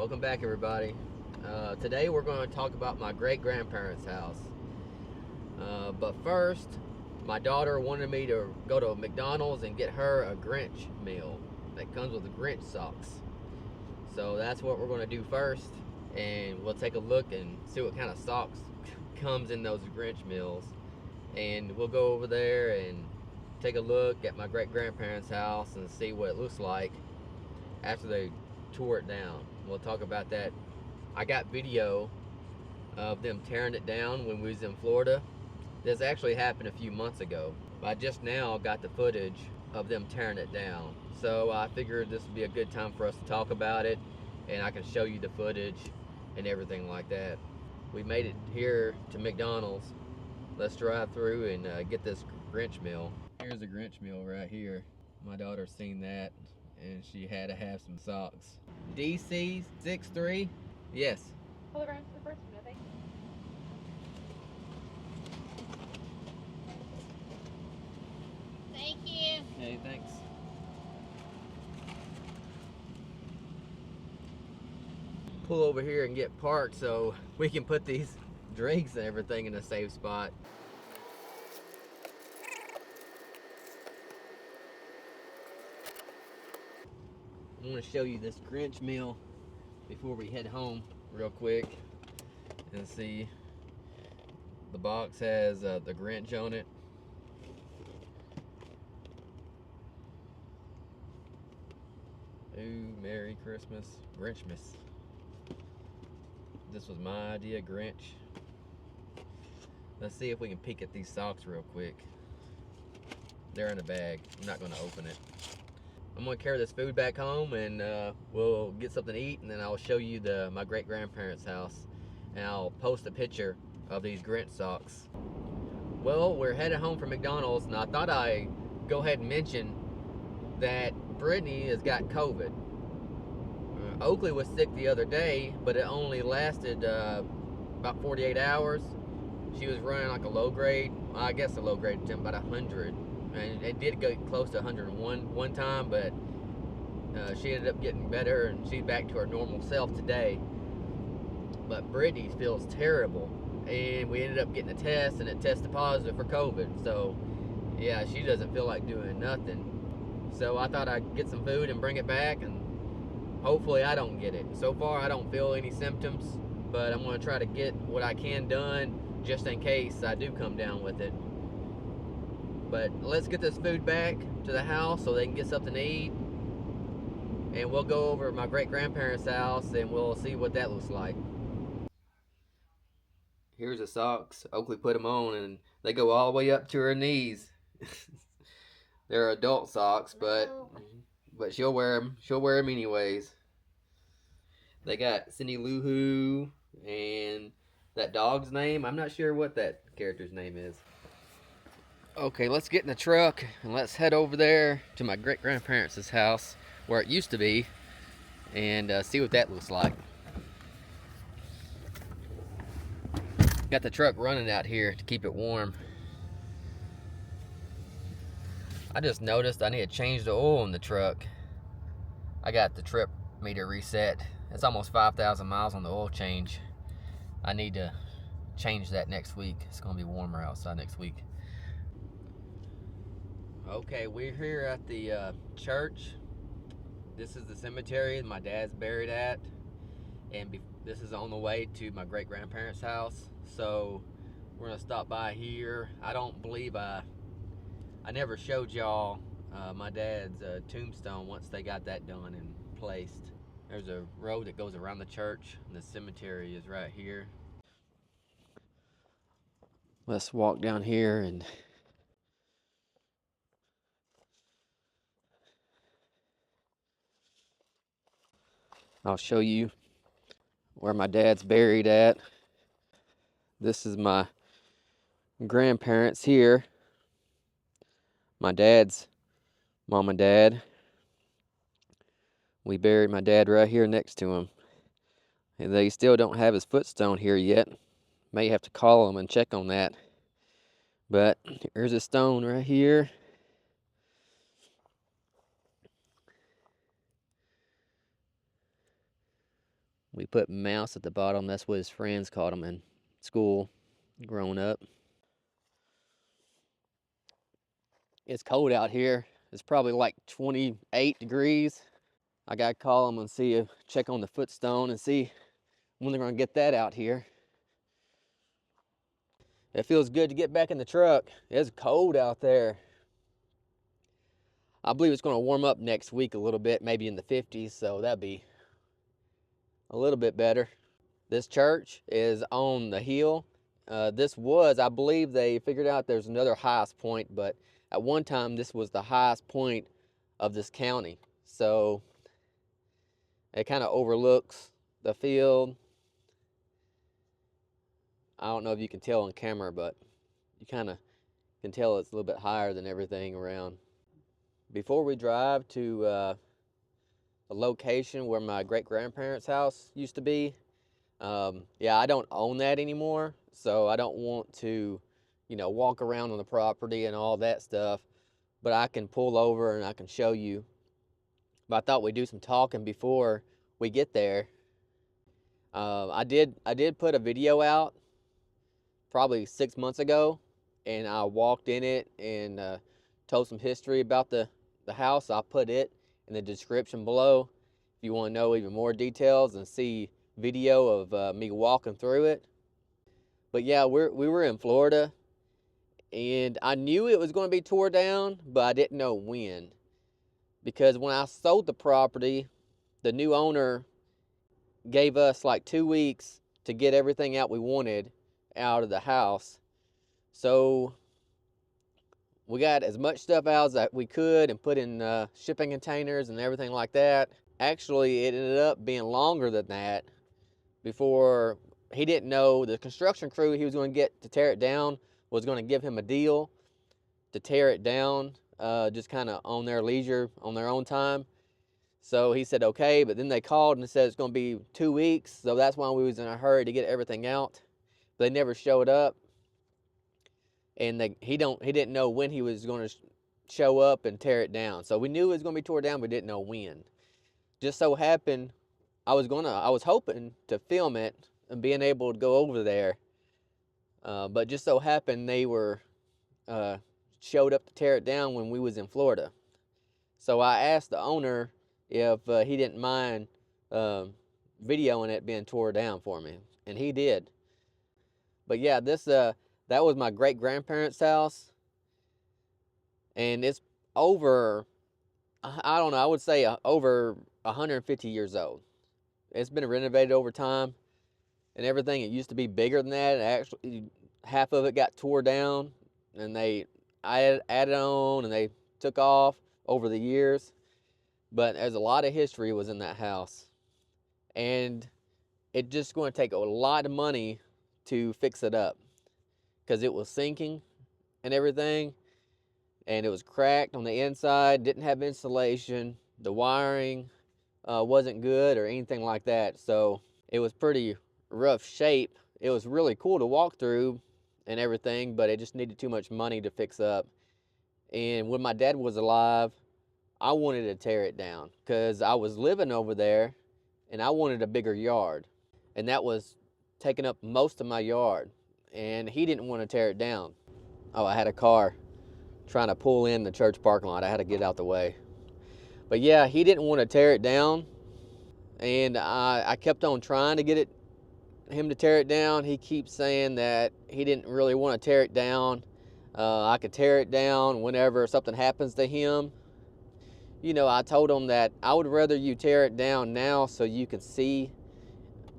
Welcome back, everybody. Today we're going to talk about my great grandparents' house. But first, my daughter wanted me to go to McDonald's and get her a Grinch meal that comes with the Grinch socks. So that's what we're going to do first, and we'll take a look and see what kind of socks comes in those Grinch meals. And we'll go over there and take a look at my great grandparents' house and see what it looks like after they tore it down. We'll talk about that. I got video of them tearing it down when we was in Florida. This actually happened a few months ago. I just now got the footage of them tearing it down. So I figured this would be a good time for us to talk about it, and I can show you the footage and everything like that. We made it here to McDonald's. Let's drive through and get this Grinch meal. Here's the Grinch meal right here. My daughter's seen that and she had to have some socks. DC 63? Yes. Hold around to the first one, I think. Thank you. Hey, thanks. Pull over here and get parked so we can put these drinks and everything in a safe spot. I'm going to show you this Grinch meal before we head home real quick and see. The box has the Grinch on it. Ooh, Merry Christmas, Grinchmas. This was my idea, Grinch. Let's see if we can peek at these socks real quick. They're in a bag. I'm not going to open it. I'm going to carry this food back home and we'll get something to eat, and then I'll show you my great grandparents' house, and I'll post a picture of these Grinch socks. Well, we're headed home from McDonald's, and I thought I'd go ahead and mention that Brittany has got COVID. Oakley was sick the other day, but it only lasted about 48 hours. She was running like a low grade, I guess a low grade temp, about 100. And it did go close to 101 one time, but she ended up getting better, and she's back to her normal self today. But Brittany feels terrible, and we ended up getting a test, and it tested positive for COVID. So yeah, she doesn't feel like doing nothing. So I thought I'd get some food and bring it back, and hopefully I don't get it. So far I don't feel any symptoms, but I'm going to try to get what I can done just in case I do come down with it. But let's get this food back to the house so they can get something to eat, and we'll go over to my great grandparents' house and we'll see what that looks like. Here's the socks. Oakley put them on, and they go all the way up to her knees. They're adult socks, but she'll wear them. She'll wear them anyways. They got Cindy Lou Who and that dog's name. I'm not sure what that character's name is. Okay, let's get in the truck and let's head over there to my great grandparents' house where it used to be, and see what that looks like. Got the truck running out here to keep it warm. I just noticed I need to change the oil in the truck. I got the trip meter reset. It's almost 5,000 miles on the oil change. I need to change that next week. It's gonna be warmer outside next week. Okay, we're here at the church. This is the cemetery my dad's buried at, and this is on the way to my great grandparents' house. So we're gonna stop by here. I don't believe I never showed y'all my dad's tombstone once they got that done and placed. There's a road that goes around the church, and the cemetery is right here. Let's walk down here and I'll show you where my dad's buried at. This is my grandparents here. My dad's mom and dad. We buried my dad right here next to him. And they still don't have his footstone here yet. May have to call them and check on that. But here's a stone right here. We put mouse at the bottom. That's what his friends called him in school growing up. It's cold out here. It's probably like 28 degrees. I gotta call them and check on the footstone and see when they're gonna get that out here. It feels good to get back in the truck. It's cold out there. I believe it's gonna warm up next week a little bit, maybe in the 50s, so that'd be a little bit better. This church is on the hill. I believe they figured out there's another highest point, but at one time this was the highest point of this county. So it kind of overlooks the field. I don't know if you can tell on camera, but you kind of can tell it's a little bit higher than everything around. Before we drive to the location where my great-grandparents' house used to be, yeah, I don't own that anymore, so I don't want to, walk around on the property and all that stuff, but I can pull over and I can show you. But I thought we'd do some talking before we get there. I did put a video out probably 6 months ago, and I walked in it and told some history about the house. I'll put it in the description below if you want to know even more details and see video of me walking through it. But yeah, we were in Florida, and I knew it was going to be tore down, but I didn't know when. Because when I sold the property, the new owner gave us like 2 weeks to get everything out we wanted out of the house. So we got as much stuff out as we could and put in shipping containers and everything like that. Actually, it ended up being longer than that. Before, he didn't know the construction crew he was going to get to tear it down was going to give him a deal to tear it down, just kind of on their leisure, on their own time. So he said okay, but then they called and said it's going to be 2 weeks, so that's why we was in a hurry to get everything out. They never showed up, and he didn't know when he was going to show up and tear it down. So we knew it was going to be tore down, but we didn't know when. Just so happened I was hoping to film it and being able to go over there, but just so happened they were showed up to tear it down when we was in Florida. So I asked the owner if he didn't mind videoing it being tore down for me, and he did. But yeah, that was my great-grandparents' house, and it's over, I don't know, I would say over 150 years old. It's been renovated over time and everything. It used to be bigger than that. Actually, half of it got tore down, and they added on, and they took off over the years. But there's a lot of history was in that house, and it's just going to take a lot of money to fix it up because it was sinking and everything, and it was cracked on the inside, didn't have insulation, the wiring wasn't good or anything like that, so it was pretty rough shape. It was really cool to walk through and everything, but it just needed too much money to fix up. And when my dad was alive, I wanted to tear it down because I was living over there and I wanted a bigger yard, and that was taking up most of my yard, and he didn't want to tear it down. Oh, I had a car trying to pull in the church parking lot. I had to get out the way. But yeah, he didn't want to tear it down, and I kept on trying to get him to tear it down. He keeps saying that he didn't really want to tear it down. I could tear it down whenever something happens to him. I told him that I would rather you tear it down now so you can see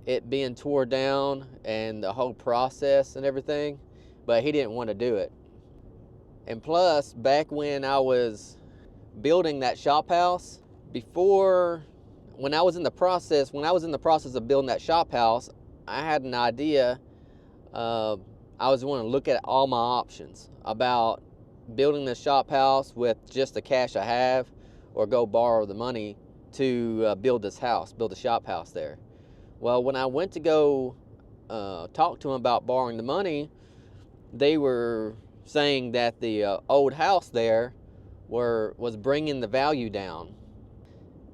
it being tore down and the whole process and everything, but he didn't want to do it. And plus, back when I was building that shop house, when I was in the process of building that shop house, I had an idea. I was wanting to look at all my options about building the shop house with just the cash I have, or go borrow the money to build the shop house there. Well, when I went to go talk to them about borrowing the money, they were saying that the old house there was bringing the value down.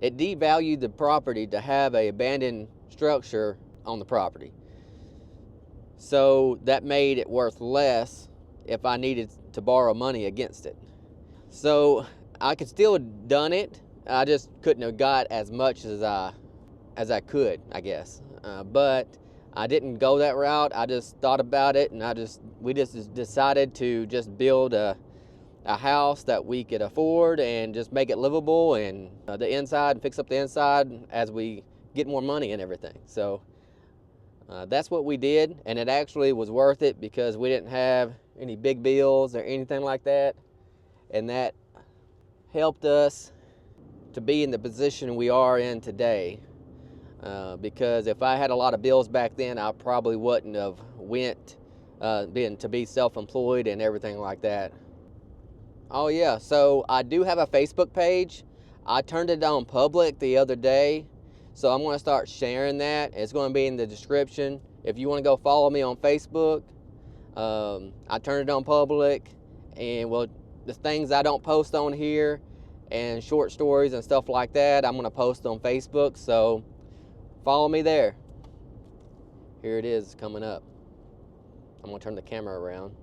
It devalued the property to have an abandoned structure on the property. So that made it worth less if I needed to borrow money against it. So I could still have done it. I just couldn't have got as much as I could, I guess. But I didn't go that route. I just thought about it, and we just decided to just build a house that we could afford and just make it livable, and the inside, and fix up the inside as we get more money and everything. So that's what we did, and it actually was worth it because we didn't have any big bills or anything like that, and that helped us to be in the position we are in today. Because if I had a lot of bills back then, I probably wouldn't have went being to be self-employed and everything like that. Oh yeah, so I do have a Facebook page. I turned it on public the other day, so I'm going to start sharing that. It's going to be in the description. If you want to go follow me on Facebook, I turned it on public, and well, the things I don't post on here and short stories and stuff like that, I'm going to post on Facebook, so follow me there. Here it is coming up. I'm going to turn the camera around.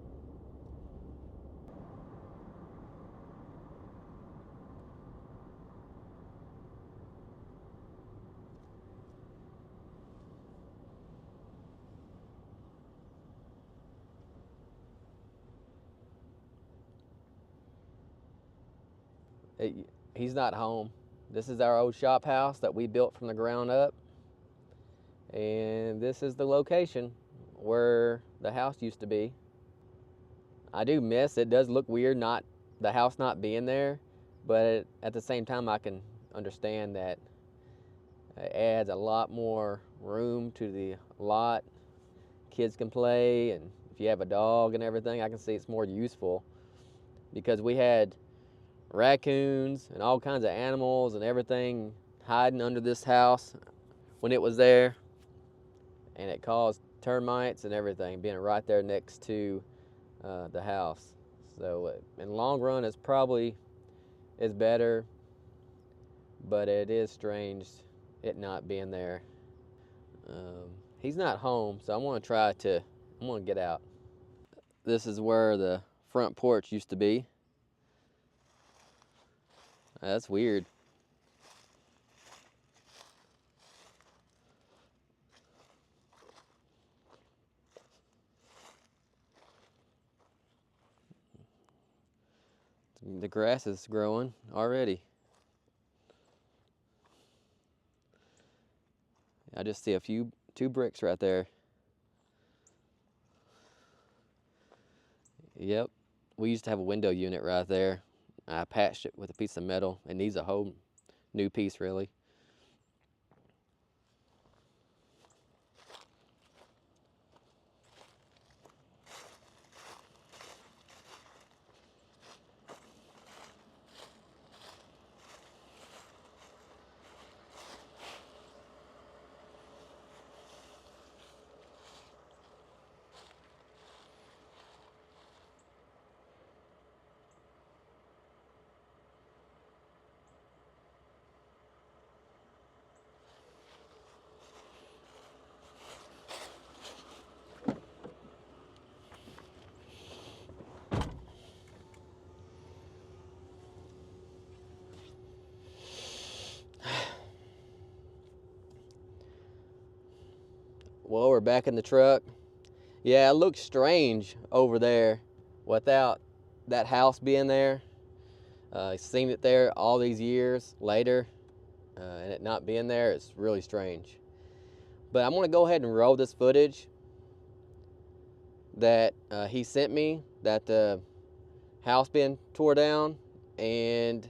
He's not home. This is our old shop house that we built from the ground up, and this is the location where the house used to be. I do miss it. Does look weird not the house not being there, but at the same time I can understand that it adds a lot more room to the lot. Kids can play, and if you have a dog and everything, I can see it's more useful, because we had raccoons and all kinds of animals and everything hiding under this house when it was there, and it caused termites and everything being right there next to the house. So in the long run, it's probably is better, but it is strange it not being there. He's not home, so I'm going to get out. This is where the front porch used to be. That's weird. The grass is growing already. I just see two bricks right there. Yep. We used to have a window unit right there. I patched it with a piece of metal. It needs a whole new piece, really. Well, we're back in the truck. Yeah, it looks strange over there without that house being there. Seen it there all these years later, and it not being there, it's really strange. But I'm gonna go ahead and roll this footage that he sent me, that the house being tore down, and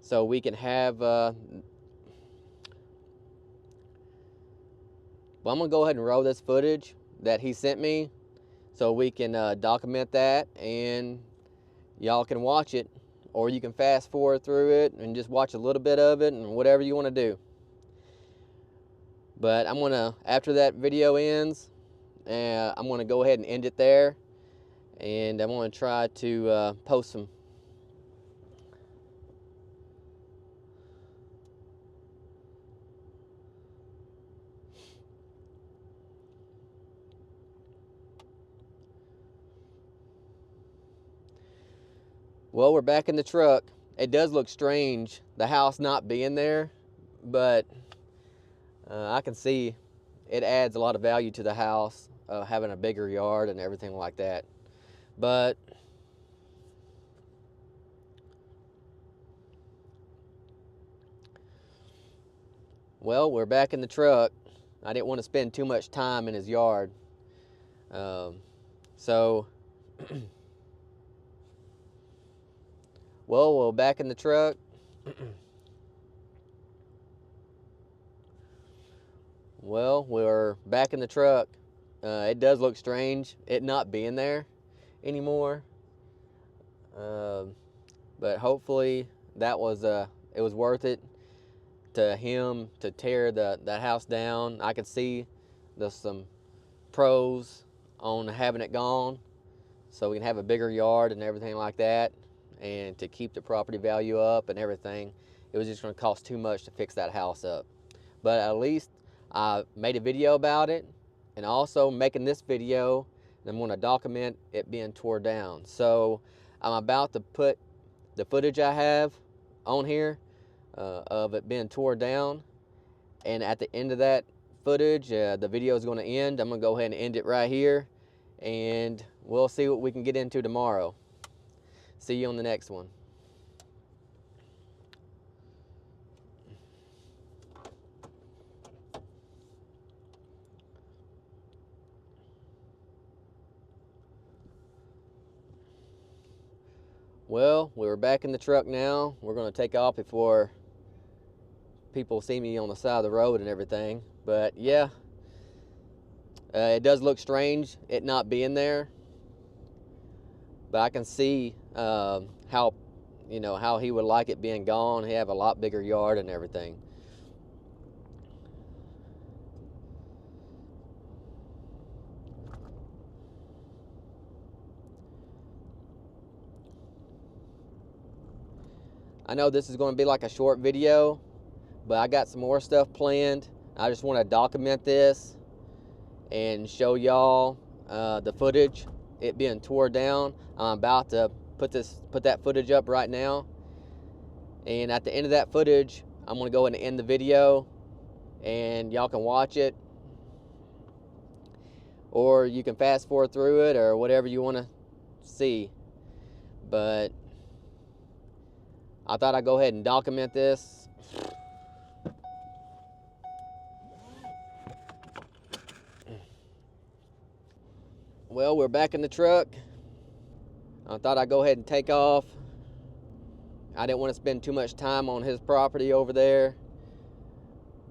so we can have, well, I'm gonna go ahead and roll this footage that he sent me so we can document that, and y'all can watch it, or you can fast forward through it and just watch a little bit of it, and whatever you want to do. But I'm gonna, after that video ends, I'm gonna go ahead and end it there, and I'm gonna try to post some. Well, we're back in the truck. It does look strange, the house not being there, but I can see it adds a lot of value to the house, having a bigger yard and everything like that. But well, we're back in the truck. I didn't want to spend too much time in his yard. So well, we're back in the truck. Well, we're back in the truck. It does look strange, it not being there anymore. But hopefully that was it was worth it to him to tear that house down. I could see there's some pros on having it gone, so we can have a bigger yard and everything like that, and to keep the property value up and everything. It was just going to cost too much to fix that house up. But at least I made a video about it, and also making this video, I'm going to document it being torn down. So I'm about to put the footage I have on here of it being torn down, and at the end of that footage, the video is going to end. I'm going to go ahead and end it right here, and we'll see what we can get into tomorrow. See you on the next one. Well, we're back in the truck now. We're going to take off before people see me on the side of the road and everything. But yeah, it does look strange it not being there. But I can see how how he would like it being gone. He have a lot bigger yard and everything. I know this is going to be like a short video, but I got some more stuff planned. I just want to document this and show y'all the footage, it being torn down. I'm about to put that footage up right now, and at the end of that footage, I'm going to go ahead and end the video, and y'all can watch it, or you can fast forward through it, or whatever you want to see. But I thought I'd go ahead and document this. Well, we're back in the truck. I thought I'd go ahead and take off. I didn't want to spend too much time on his property over there,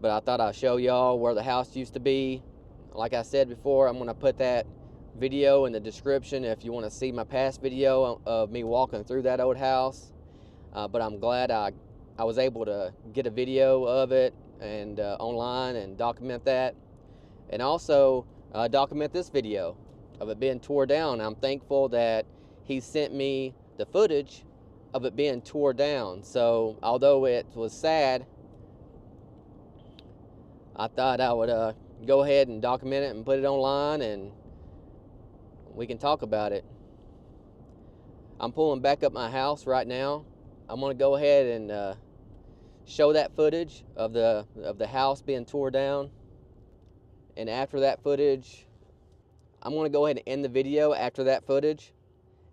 but I thought I'd show y'all where the house used to be. Like I said before, I'm going to put that video in the description if you want to see my past video of me walking through that old house. But I'm glad I was able to get a video of it and online and document that, and also document this video of it being tore down. I'm thankful that he sent me the footage of it being tore down. So although it was sad, I thought I would go ahead and document it and put it online, and we can talk about it. I'm pulling back up my house right now. I'm going to go ahead and show that footage of the house being tore down, and after that footage, I'm going to go ahead and end the video after that footage,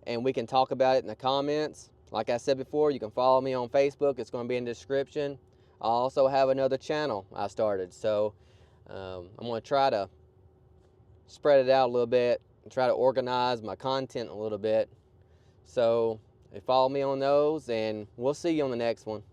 and we can talk about it in the comments. Like I said before, you can follow me on Facebook. It's going to be in the description. I also have another channel I started, so I'm going to try to spread it out a little bit and try to organize my content a little bit. So follow me on those, and we'll see you on the next one.